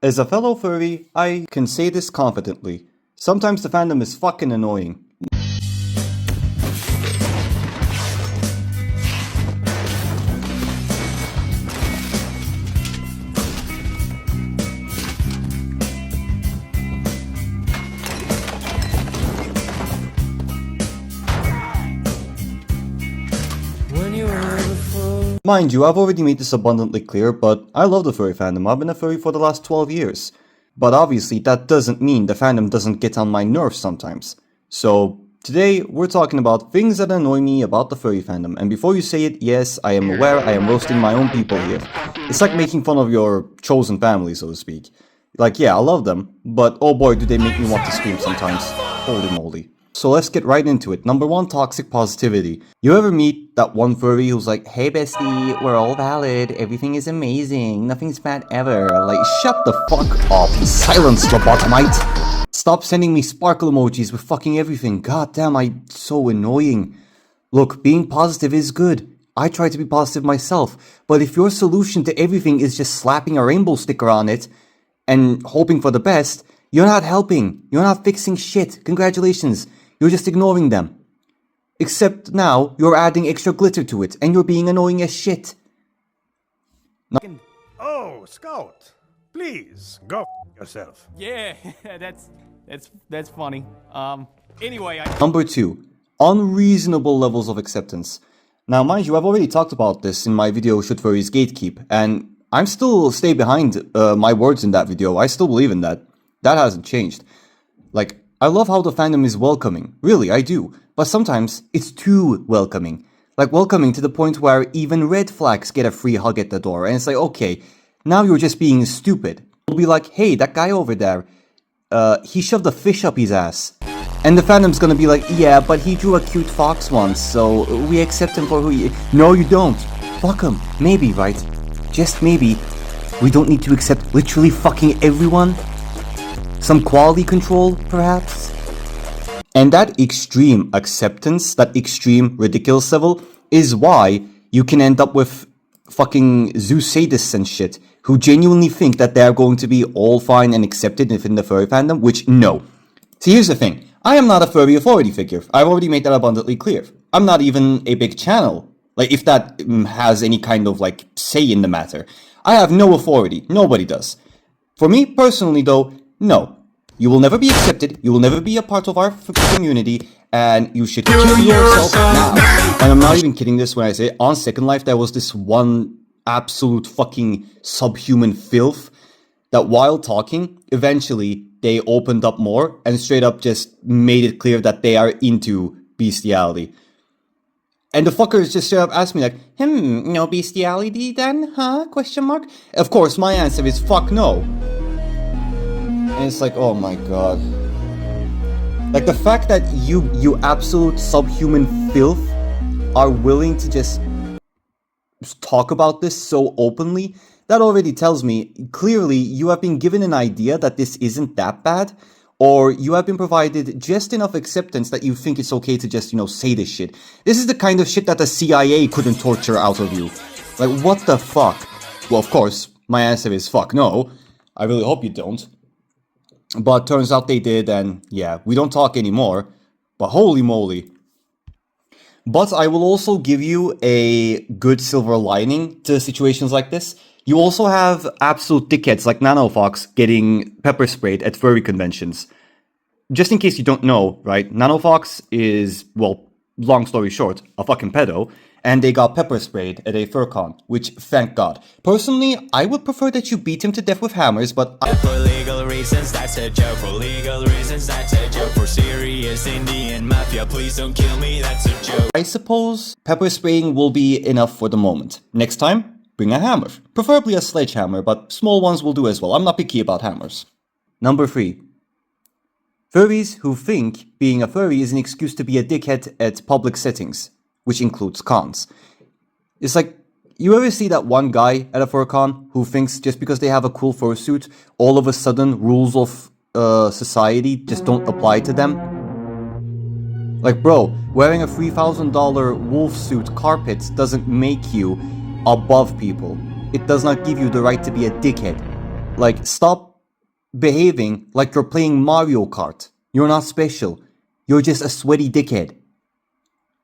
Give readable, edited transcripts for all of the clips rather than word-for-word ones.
As a fellow furry, I can say this confidently. Sometimes the fandom is fucking annoying. Mind you, I've already made this abundantly clear, but I love the furry fandom. I've been a furry for the last 12 years. But obviously, that doesn't mean the fandom doesn't get on my nerves sometimes. So, today, we're talking about things that annoy me about the furry fandom. And before you say it, yes, I am aware I am roasting my own people here. It's like making fun of your chosen family, so to speak. Like, yeah, I love them, but oh boy, do they make me want to scream sometimes. Holy moly. So let's get right into it. Number 1, toxic positivity. You ever meet that one furry who's like, hey bestie, we're all valid, everything is amazing, nothing's bad ever. Like, shut the fuck up, silence lobotomite. Stop sending me sparkle emojis with fucking everything. God damn, I'm so annoying. Look, being positive is good. I try to be positive myself. But if your solution to everything is just slapping a rainbow sticker on it and hoping for the best, you're not helping. You're not fixing shit. Congratulations. You're just ignoring them. Except now, you're adding extra glitter to it, and you're being annoying as shit. Oh, Scout, please, go yourself. Yeah, that's funny. Anyway, Number 2, unreasonable levels of acceptance. Now, mind you, I've already talked about this in my video, Should Furries Gatekeep, and I'm still stay behind my words in that video. I still believe in that. That hasn't changed. Like, I love how the fandom is welcoming. Really, I do. But sometimes, it's too welcoming. Like, welcoming to the point where even red flags get a free hug at the door. And it's like, okay, now you're just being stupid. You'll be like, hey, that guy over there, he shoved a fish up his ass. And the fandom's gonna be like, yeah, but he drew a cute fox once, so we accept him for who he is. No, you don't. Fuck him. Maybe, right? Just maybe. We don't need to accept literally fucking everyone. Some quality control, perhaps? And that extreme acceptance, that extreme ridiculous level, is why you can end up with fucking zoo sadists and shit, who genuinely think that they're going to be all fine and accepted within the furry fandom, which, no. See, here's the thing. I am not a furry authority figure. I've already made that abundantly clear. I'm not even a big channel. Like, if that has any kind of, like, say in the matter. I have no authority. Nobody does. For me, personally, though, no. You will never be accepted, you will never be a part of our community, and you should kill yourself now. And I'm not even kidding this when I say, on Second Life, there was this one absolute fucking subhuman filth that while talking, eventually they opened up more and straight up just made it clear that they are into bestiality. And the fuckers just straight up asked me like, no bestiality then, huh? Question mark? Of course, my answer is fuck no. And it's like, oh my god. Like, the fact that you absolute subhuman filth are willing to just talk about this so openly, that already tells me, clearly, you have been given an idea that this isn't that bad, or you have been provided just enough acceptance that you think it's okay to just, say this shit. This is the kind of shit that the CIA couldn't torture out of you. Like, what the fuck? Well, of course, my answer is fuck no. I really hope you don't. But turns out they did, and yeah, we don't talk anymore. But holy moly. But I will also give you a good silver lining to situations like this. You also have absolute dickheads like Nanofox getting pepper sprayed at furry conventions. Just in case you don't know, right? Nanofox is, well, long story short, a fucking pedo. And they got pepper sprayed at a furcon, which, thank God. Personally, I would prefer that you beat him to death with hammers, but for legal reasons, that's a joke. For legal reasons, that's a joke. For serious Indian mafia, please don't kill me, that's a joke. I suppose pepper spraying will be enough for the moment. Next time, bring a hammer. Preferably a sledgehammer, but small ones will do as well. I'm not picky about hammers. Number 3. Furries who think being a furry is an excuse to be a dickhead at public settings, which includes cons. It's like, you ever see that one guy at a furcon who thinks just because they have a cool fursuit, all of a sudden rules of society just don't apply to them? Like, bro, wearing a $3,000 wolf suit carpet doesn't make you above people. It does not give you the right to be a dickhead. Like, stop behaving like you're playing Mario Kart. You're not special. You're just a sweaty dickhead.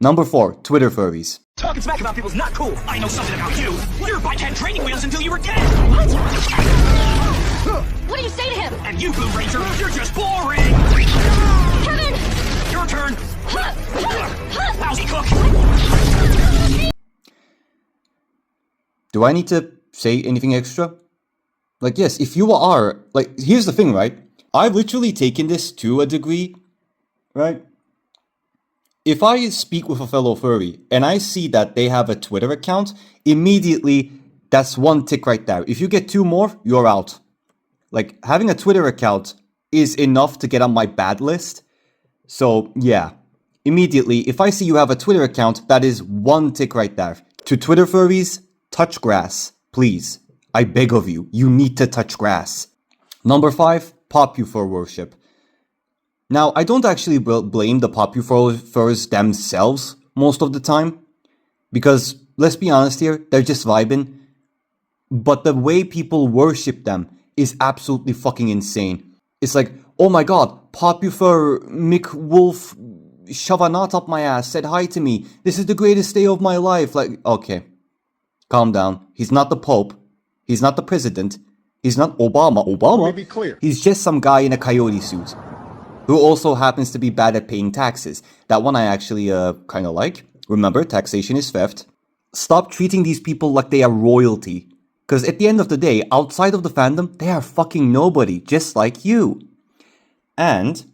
Number 4, Twitter furries. Talking smack about people's not cool. I know something about you. Your bike had training wheels until you were dead. What? What do you say to him? And you, Blue Ranger, you're just boring. Kevin! Your turn. Lousy cook. Do I need to say anything extra? Like, yes, if you are, like, here's the thing, right? I've literally taken this to a degree, right? If I speak with a fellow furry and I see that they have a Twitter account, immediately that's one tick right there. If you get 2 more, you're out. Like, having a Twitter account is enough to get on my bad list. So, yeah. Immediately, if I see you have a Twitter account, that is 1 tick right there. To Twitter furries, touch grass, please. I beg of you, you need to touch grass. Number 5, Popufur worship. Now, I don't actually blame the Popufurs themselves most of the time, because, let's be honest here, they're just vibing. But the way people worship them is absolutely fucking insane. It's like, oh my god, Popufur Mick Wolf shove a knot up my ass, said hi to me, this is the greatest day of my life. Like, okay, calm down. He's not the Pope. He's not the president. He's not Obama. Let me be clear. He's just some guy in a coyote suit who also happens to be bad at paying taxes. That one I actually kind of like. Remember, taxation is theft. Stop treating these people like they are royalty. Because at the end of the day, outside of the fandom, they are fucking nobody, just like you. And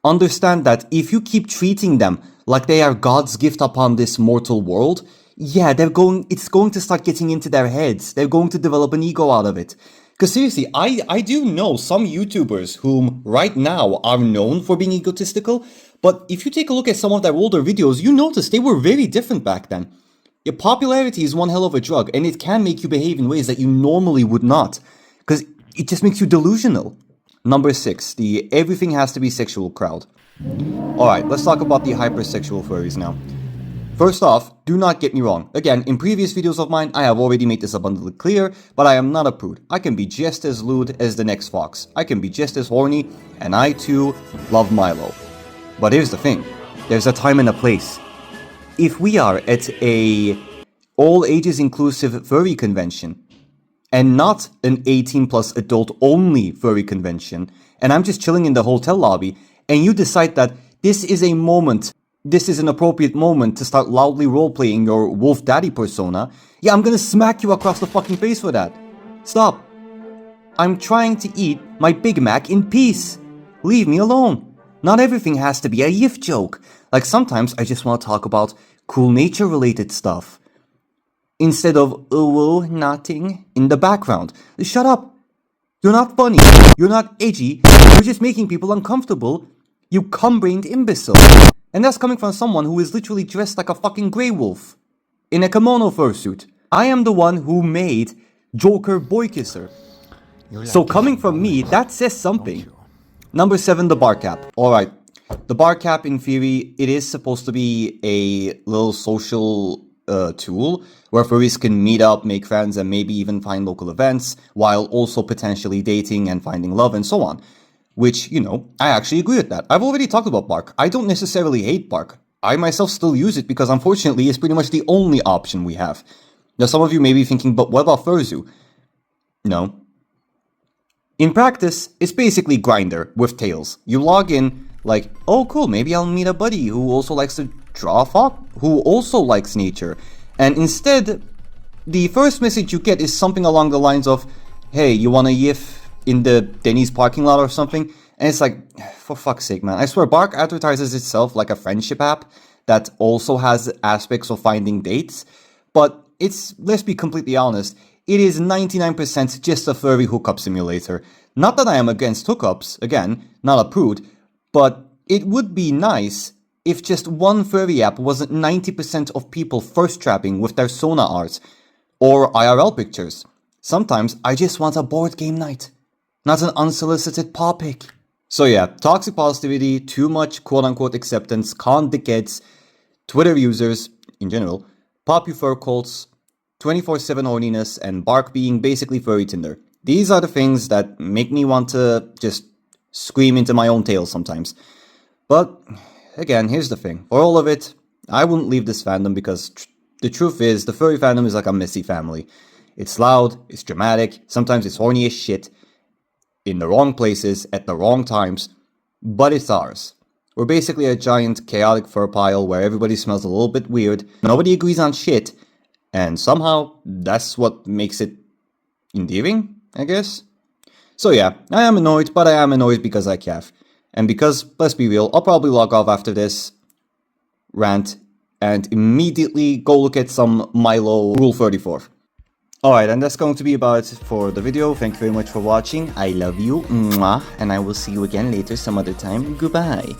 understand that if you keep treating them like they are God's gift upon this mortal world, yeah, it's going to start getting into their heads. They're going to develop an ego out of it. Because seriously, I do know some YouTubers whom right now are known for being egotistical, but if you take a look at some of their older videos, you notice they were very different back then. Your popularity is one hell of a drug, and it can make you behave in ways that you normally would not, because it just makes you delusional. Number 6, the everything has to be sexual crowd. Alright, let's talk about the hypersexual furries now. First off, do not get me wrong. Again, in previous videos of mine, I have already made this abundantly clear, but I am not a prude. I can be just as lewd as the next fox. I can be just as horny, and I too love Milo. But here's the thing. There's a time and a place. If we are at a all ages inclusive furry convention, and not an 18 plus adult only furry convention, and I'm just chilling in the hotel lobby, and you decide that this is a moment, this is an appropriate moment to start loudly roleplaying your wolf daddy persona, yeah, I'm gonna smack you across the fucking face for that. Stop. I'm trying to eat my Big Mac in peace. Leave me alone. Not everything has to be a yiff joke. Like sometimes I just want to talk about cool nature related stuff. Instead of ooh nothing in the background. Shut up. You're not funny. You're not edgy. You're just making people uncomfortable. You cum-brained imbecile. And that's coming from someone who is literally dressed like a fucking grey wolf. In a kimono fursuit. I am the one who made Joker Boy Kisser. So coming from me, that says something. Number 7, the bar cap. Alright. The bar cap, in theory, it is supposed to be a little social tool where furries can meet up, make friends, and maybe even find local events, while also potentially dating and finding love and so on. Which, you know, I actually agree with that. I've already talked about Bark. I don't necessarily hate Bark. I myself still use it because unfortunately it's pretty much the only option we have. Now some of you may be thinking, but what about Furzu? No. In practice, it's basically Grindr with tails. You log in, like, oh cool, maybe I'll meet a buddy who also likes to draw a fox, who also likes nature. And instead, the first message you get is something along the lines of, hey, you want a yiff in the Denny's parking lot or something? And it's like, for fuck's sake, man. I swear, Bark advertises itself like a friendship app that also has aspects of finding dates. But it's, let's be completely honest, it is 99% just a furry hookup simulator. Not that I am against hookups, again, not a prude, but it would be nice if just one furry app wasn't 90% of people first trapping with their Sona art or IRL pictures. Sometimes I just want a board game night, not an unsolicited paw pic. So yeah, toxic positivity, too much quote-unquote acceptance, con dickheads, Twitter users in general, Popufur cults, 24/7 horniness, and Bark being basically furry Tinder. These are the things that make me want to just scream into my own tail sometimes. But again, here's the thing. For all of it, I wouldn't leave this fandom because the truth is, the furry fandom is like a messy family. It's loud, it's dramatic, sometimes it's horny as shit, in the wrong places, at the wrong times, but it's ours. We're basically a giant chaotic fur pile where everybody smells a little bit weird, nobody agrees on shit, and somehow that's what makes it endearing, I guess? So yeah, I am annoyed, but I am annoyed because I calf. And because, let's be real, I'll probably log off after this rant and immediately go look at some Milo Rule 34. Alright, and that's going to be about it for the video. Thank you very much for watching. I love you, mwah, and I will see you again later some other time. Goodbye.